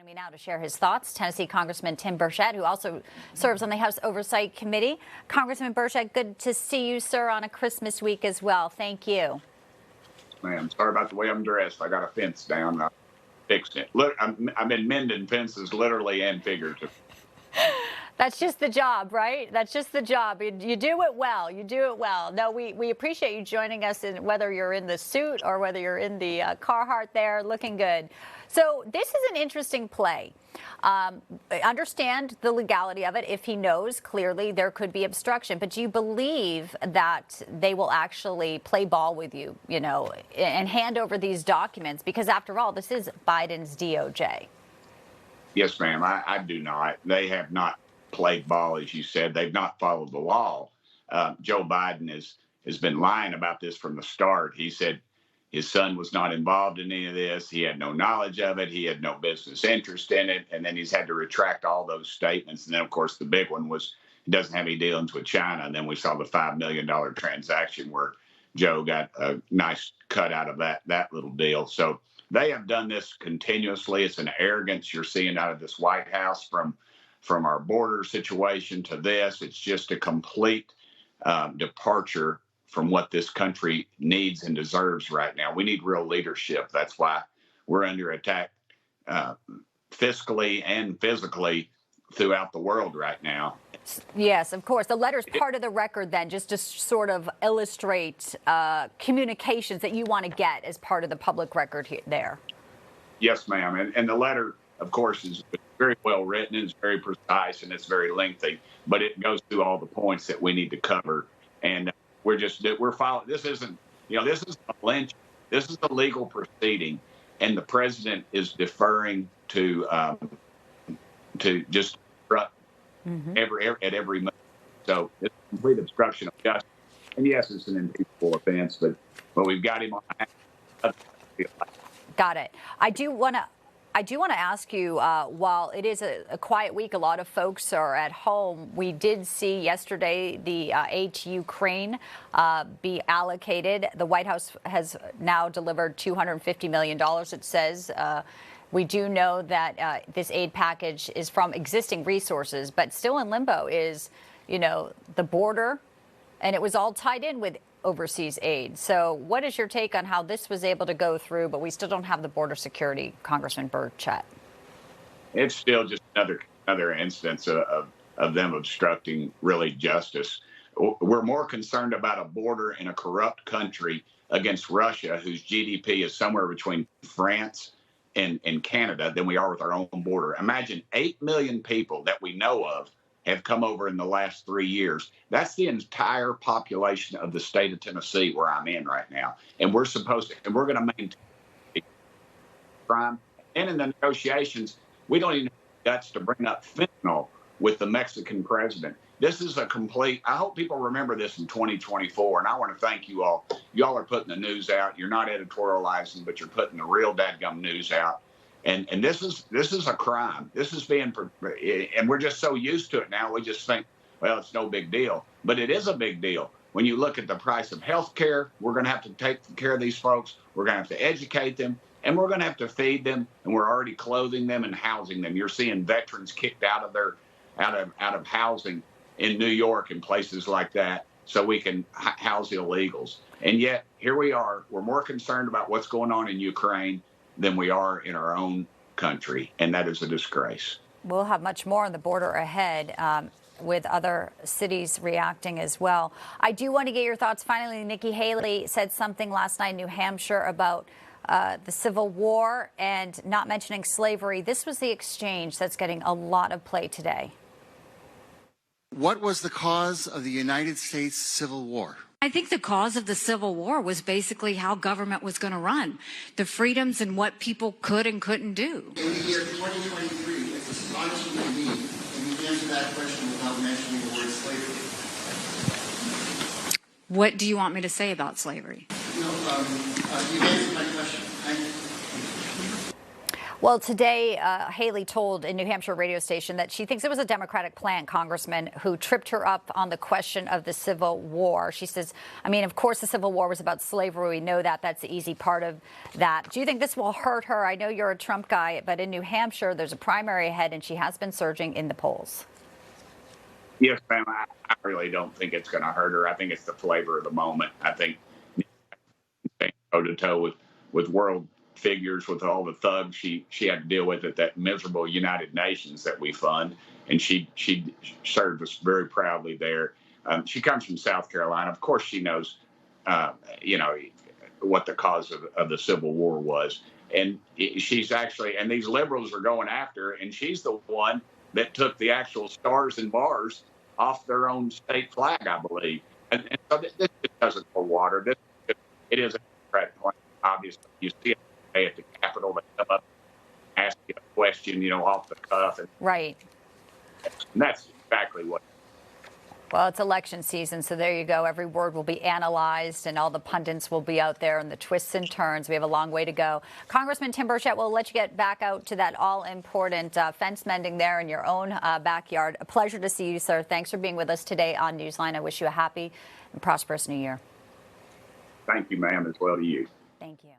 Joining me now to share his thoughts, Tennessee Congressman Tim Burchett, who also serves on the House Oversight Committee. Congressman Burchett, good to see you, sir, on a Christmas week as well. Thank you. Ma'am, sorry about the way I'm dressed. I got a fence down. I fixed it. Look, I've been mending fences literally and figuratively. That's just the job, right? That's just the job. You do it well. You do it well. No, we appreciate you joining us, in whether you're in the suit or whether you're in the Carhartt there, looking good. So this is an interesting play. I understand the legality of it. If he knows, clearly there could be obstruction. But do you believe that they will actually play ball with you, and hand over these documents? Because after all, this is Biden's DOJ. Yes, ma'am. I do not. They have not played ball, as you said. They've not followed the law. Joe Biden has been lying about this from the start. He said his son was not involved in any of this. He had no knowledge of it. He had no business interest in it. And then he's had to retract all those statements. And then, of course, the big one was he doesn't have any dealings with China. And then we saw the $5 million transaction where Joe got a nice cut out of that little deal. So they have done this continuously. It's an arrogance you're seeing out of this White House from our border situation to this. It's just a complete departure from what this country needs and deserves right now. We need real leadership. That's why we're under attack fiscally and physically throughout the world right now. Yes, of course. The letter's part of the record then, just to sort of illustrate communications that you want to get as part of the public record there. Yes, ma'am. And the letter, of course, is very well written, it's very precise, and it's very lengthy, but it goes through all the points that we need to cover. And we're following. This isn't a lynch. This is a legal proceeding, and the president is deferring to just obstruct at every moment. So it's a complete obstruction of justice. And yes, it's an impeachable offense, but we've got him on. Got it. I do want to ask you, while it is a quiet week, a lot of folks are at home. We did see yesterday the aid to Ukraine be allocated. The White House has now delivered $250 million, it says. We do know that this aid package is from existing resources, but still in limbo is, the border, and it was all tied in with overseas aid. So what is your take on how this was able to go through, but we still don't have the border security, Congressman Burchett? It's still just another instance of them obstructing really justice. We're more concerned about a border in a corrupt country against Russia, whose GDP is somewhere between France and Canada, than we are with our own border. Imagine 8 million people that we know of have come over in the last 3 years. That's the entire population of the state of Tennessee, where I'm in right now. And we're going to maintain crime. And in the negotiations, we don't even have the guts to bring up fentanyl with the Mexican president. This is I hope people remember this in 2024. And I want to thank you all. Y'all are putting the news out. You're not editorializing, but you're putting the real dadgum news out. And this is a crime. This is and we're just so used to it now. We just think, well, it's no big deal. But it is a big deal. When you look at the price of health care, we're going to have to take care of these folks. We're going to have to educate them, and we're going to have to feed them. And we're already clothing them and housing them. You're seeing veterans kicked out of housing in New York and places like that, so we can house illegals. And yet here we are. We're more concerned about what's going on in Ukraine than we are in our own country, and that is a disgrace. We'll have much more on the border ahead, with other cities reacting as well. I do want to get your thoughts. Finally, Nikki Haley said something last night in New Hampshire about the Civil War and not mentioning slavery. This was the exchange that's getting a lot of play today. What was the cause of the United States Civil War? I think the cause of the Civil War was basically how government was going to run, the freedoms and what people could and couldn't do. In the year 2023, it's astonishing to me that you answer that question without mentioning the word slavery. What do you want me to say about slavery? You answered my question. Thank you. Well, today, Haley told a New Hampshire radio station that she thinks it was a Democratic plant congressman who tripped her up on the question of the Civil War. She says, I mean, of course, the Civil War was about slavery. We know that. That's the easy part of that. Do you think this will hurt her? I know you're a Trump guy, but in New Hampshire, there's a primary ahead, and she has been surging in the polls. Yes, ma'am. I really don't think it's going to hurt her. I think it's the flavor of the moment. I think toe to toe with world figures, with all the thugs she had to deal with at that miserable United Nations that we fund, and she served us very proudly there. She comes from South Carolina. Of course, she knows, what the cause of the Civil War was, and she's actually, and these liberals are going after her, and she's the one that took the actual stars and bars off their own state flag, I believe. And so this just doesn't hold water. It is a Democratic plan, obviously. You see it today at the Capitol. They come up and ask you a question, off the cuff. And right. And that's exactly what. Well, it's election season, so there you go. Every word will be analyzed, and all the pundits will be out there, and the twists and turns. We have a long way to go. Congressman Tim Burchett, we'll let you get back out to that all-important fence mending there in your own backyard. A pleasure to see you, sir. Thanks for being with us today on Newsline. I wish you a happy and prosperous new year. Thank you, ma'am, as well to you. Thank you.